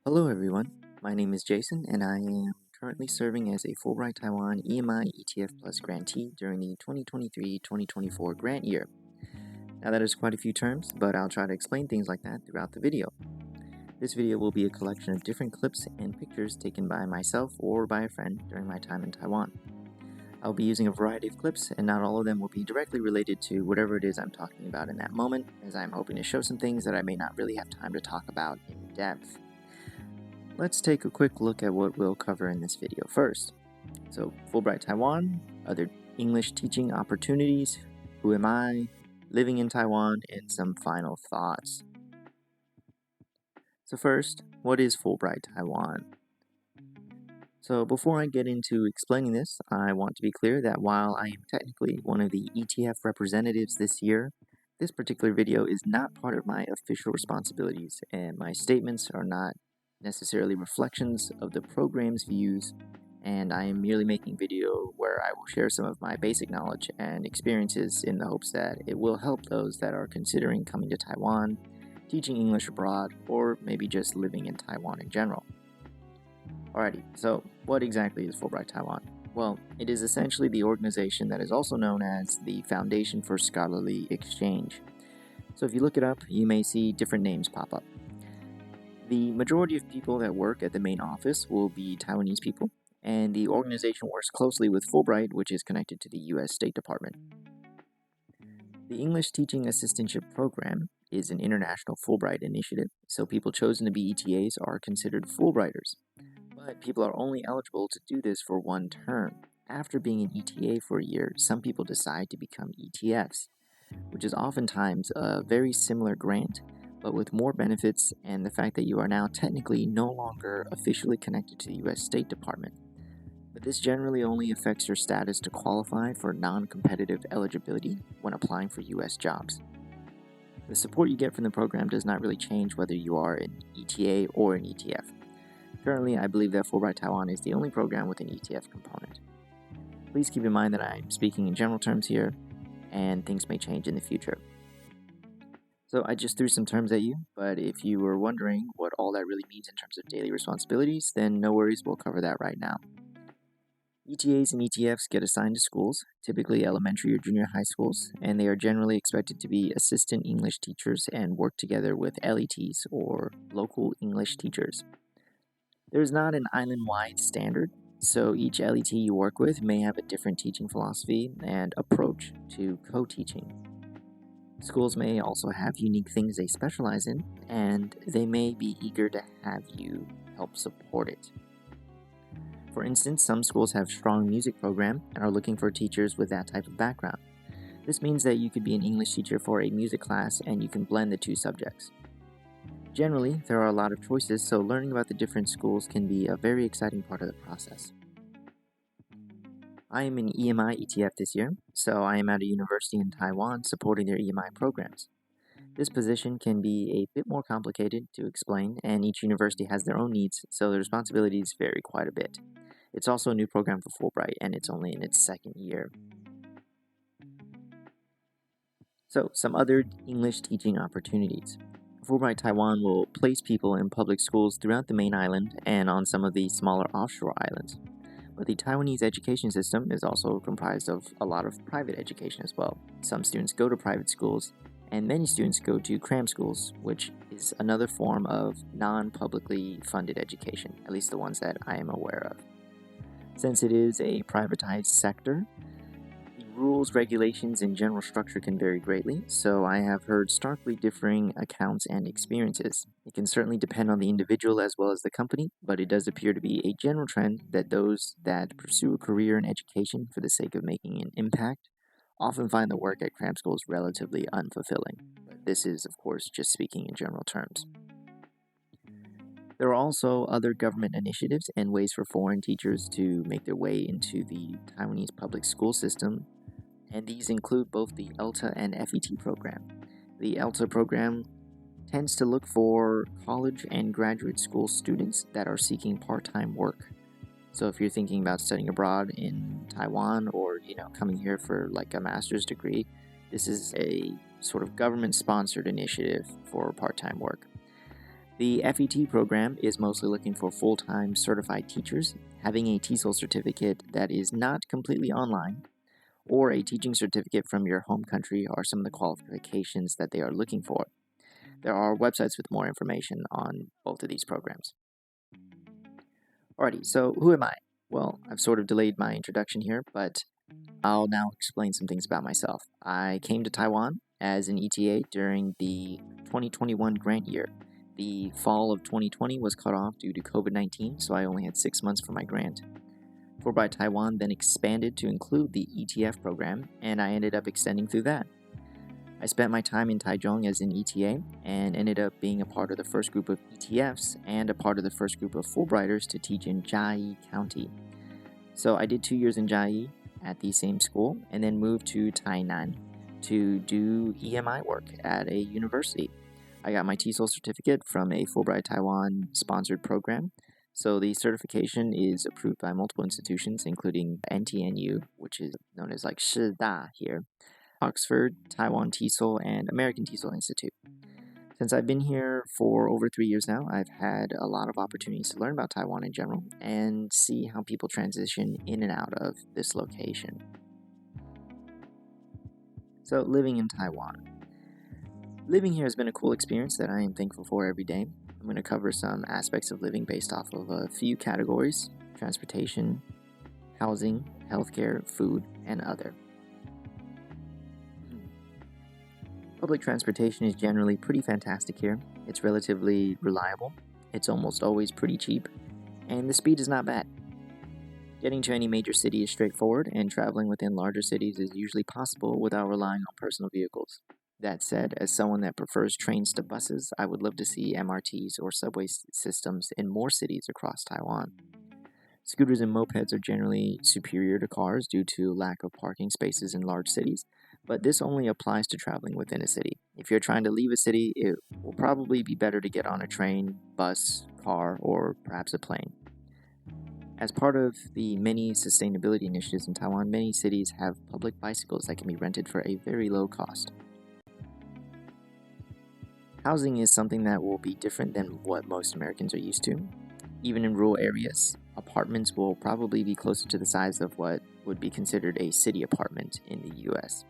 Hello everyone, my name is Jason and I am currently serving as a Fulbright Taiwan EMI ETF Plus grantee during the 2023-2024 grant year. Now that is quite a few terms, but I'll try to explain things like that throughout the video. This video will be a collection of different clips and pictures taken by myself or by a friend during my time in Taiwan. I'll be using a variety of clips and not all of them will be directly related to whatever it is I'm talking about in that moment, as I'm hoping to show some things that I may not really have time to talk about in depth. Let's take a quick look at what we'll cover in this video first. So, Fulbright Taiwan, other English teaching opportunities, who am I, living in Taiwan, and some final thoughts. So first, what is Fulbright Taiwan? So before I get into explaining this, I want to be clear that while I am technically one of the ETF representatives this year, this particular video is not part of my official responsibilities, and my statements are not necessarily reflections of the program's views, and I am merely making video where I will share some of my basic knowledge and experiences in the hopes that it will help those that are considering coming to Taiwan, teaching English abroad, or maybe just living in Taiwan in general. Alrighty, so what exactly is Fulbright Taiwan? Well, it is essentially the organization that is also known as the Foundation for Scholarly Exchange. So if you look it up, you may see different names pop up. The majority of people that work at the main office will be Taiwanese people, and the organization works closely with Fulbright, which is connected to the U.S. State Department. The English Teaching Assistantship program is an international Fulbright initiative, so people chosen to be ETAs are considered Fulbrighters. But people are only eligible to do this for one term. After being an ETA for a year, some people decide to become ETFs, which is oftentimes a very similar grant, but with more benefits and the fact that you are now technically no longer officially connected to the U.S. State Department. But this generally only affects your status to qualify for non-competitive eligibility when applying for U.S. jobs. The support you get from the program does not really change whether you are an ETA or an ETF. Currently, I believe that Fulbright Taiwan is the only program with an ETF component. Please keep in mind that I'm speaking in general terms here, and things may change in the future. So I just threw some terms at you, but if you were wondering what all that really means in terms of daily responsibilities, then no worries, we'll cover that right now. ETAs and ETFs get assigned to schools, typically elementary or junior high schools, and they are generally expected to be assistant English teachers and work together with LETs, or local English teachers. There is not an island-wide standard, so each LET you work with may have a different teaching philosophy and approach to co-teaching. Schools may also have unique things they specialize in, and they may be eager to have you help support it. For instance, some schools have strong music program and are looking for teachers with that type of background. This means that you could be an English teacher for a music class and you can blend the two subjects. Generally, there are a lot of choices, so learning about the different schools can be a very exciting part of the process. I am an EMI ETF this year, so I am at a university in Taiwan supporting their EMI programs. This position can be a bit more complicated to explain, and each university has their own needs, so the responsibilities vary quite a bit. It's also a new program for Fulbright, and it's only in its second year. So, some other English teaching opportunities. Fulbright Taiwan will place people in public schools throughout the main island and on some of the smaller offshore islands. But the Taiwanese education system is also comprised of a lot of private education as well. Some students go to private schools, and many students go to cram schools, which is another form of non-publicly funded education, at least the ones that I am aware of. Since it is a privatized sector, rules, regulations, and general structure can vary greatly, so I have heard starkly differing accounts and experiences. It can certainly depend on the individual as well as the company, but it does appear to be a general trend that those that pursue a career in education for the sake of making an impact often find the work at cram schools relatively unfulfilling. But this is, of course, just speaking in general terms. There are also other government initiatives and ways for foreign teachers to make their way into the Taiwanese public school system, and these include both the ELTA and FET program. The ELTA program tends to look for college and graduate school students that are seeking part-time work. So if you're thinking about studying abroad in Taiwan or, coming here for like a master's degree, this is a sort of government-sponsored initiative for part-time work. The FET program is mostly looking for full-time certified teachers having a TESOL certificate that is not completely online, or a teaching certificate from your home country are some of the qualifications that they are looking for. There are websites with more information on both of these programs. Alrighty, so who am I? Well, I've sort of delayed my introduction here, but I'll now explain some things about myself. I came to Taiwan as an ETA during the 2021 grant year. The fall of 2020 was cut off due to COVID-19, so I only had 6 months for my grant. Fulbright Taiwan then expanded to include the ETF program, and I ended up extending through that. I spent my time in Taichung as an ETA and ended up being a part of the first group of ETFs and a part of the first group of Fulbrighters to teach in Chiayi County. So I did 2 years in Chiayi at the same school and then moved to Tainan to do EMI work at a university. I got my TESOL certificate from a Fulbright Taiwan sponsored program. So the certification is approved by multiple institutions, including NTNU, which is known as like Shida here, Oxford, Taiwan TESOL, and American TESOL Institute. Since I've been here for over 3 years now, I've had a lot of opportunities to learn about Taiwan in general and see how people transition in and out of this location. So, living in Taiwan. Living here has been a cool experience that I am thankful for every day. I'm going to cover some aspects of living based off of a few categories: transportation, housing, healthcare, food, and other. Public transportation is generally pretty fantastic here. It's relatively reliable, it's almost always pretty cheap, and the speed is not bad. Getting to any major city is straightforward, and traveling within larger cities is usually possible without relying on personal vehicles. That said, as someone that prefers trains to buses, I would love to see MRTs or subway systems in more cities across Taiwan. Scooters and mopeds are generally superior to cars due to lack of parking spaces in large cities, but this only applies to traveling within a city. If you're trying to leave a city, it will probably be better to get on a train, bus, car, or perhaps a plane. As part of the many sustainability initiatives in Taiwan, many cities have public bicycles that can be rented for a very low cost. Housing is something that will be different than what most Americans are used to. Even in rural areas, apartments will probably be closer to the size of what would be considered a city apartment in the US.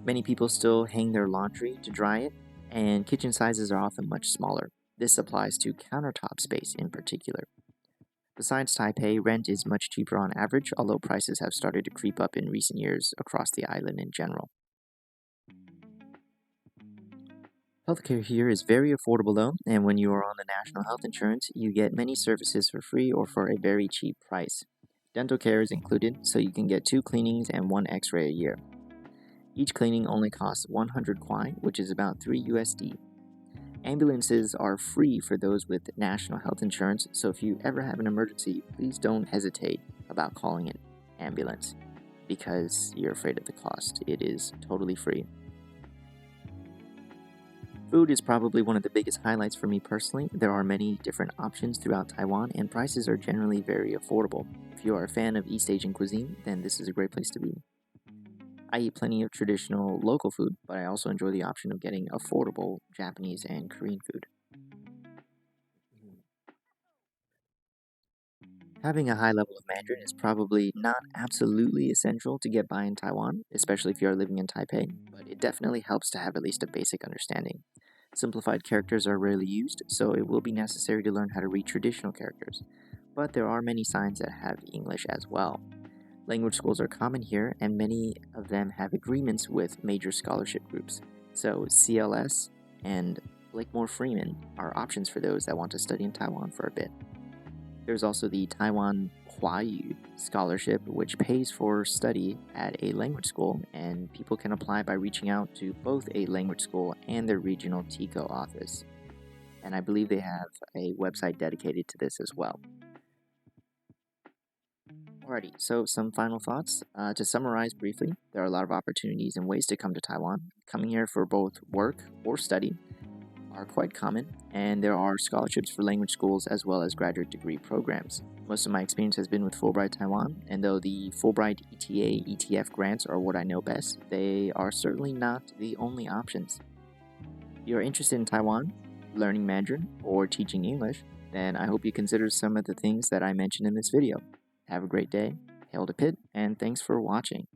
Many people still hang their laundry to dry it, and kitchen sizes are often much smaller. This applies to countertop space in particular. Besides Taipei, rent is much cheaper on average, although prices have started to creep up in recent years across the island in general. Healthcare here is very affordable though, and when you are on the national health insurance, you get many services for free or for a very cheap price. Dental care is included, so you can get 2 cleanings and 1 x-ray a year. Each cleaning only costs 100 kwai, which is about 3 USD. Ambulances are free for those with national health insurance, so if you ever have an emergency, please don't hesitate about calling an ambulance because you're afraid of the cost. It is totally free. Food is probably one of the biggest highlights for me personally. There are many different options throughout Taiwan, and prices are generally very affordable. If you are a fan of East Asian cuisine, then this is a great place to be. I eat plenty of traditional local food, but I also enjoy the option of getting affordable Japanese and Korean food. Having a high level of Mandarin is probably not absolutely essential to get by in Taiwan, especially if you are living in Taipei, but it definitely helps to have at least a basic understanding. Simplified characters are rarely used, so it will be necessary to learn how to read traditional characters, but there are many signs that have English as well. Language schools are common here, and many of them have agreements with major scholarship groups, so CLS and Blakemore Freeman are options for those that want to study in Taiwan for a bit. There's also the Taiwan Huayu Scholarship, which pays for study at a language school, and people can apply by reaching out to both a language school and their regional TICO office. And I believe they have a website dedicated to this as well. Alrighty, so some final thoughts. To summarize briefly, there are a lot of opportunities and ways to come to Taiwan. Coming here for both work or study are quite common, and there are scholarships for language schools as well as graduate degree programs. Most of my experience has been with Fulbright Taiwan, and though the Fulbright ETA, ETF grants are what I know best, they are certainly not the only options. If you're interested in Taiwan, learning Mandarin or teaching English, then I hope you consider some of the things that I mentioned in this video. Have a great day, hail to Pitt, and thanks for watching.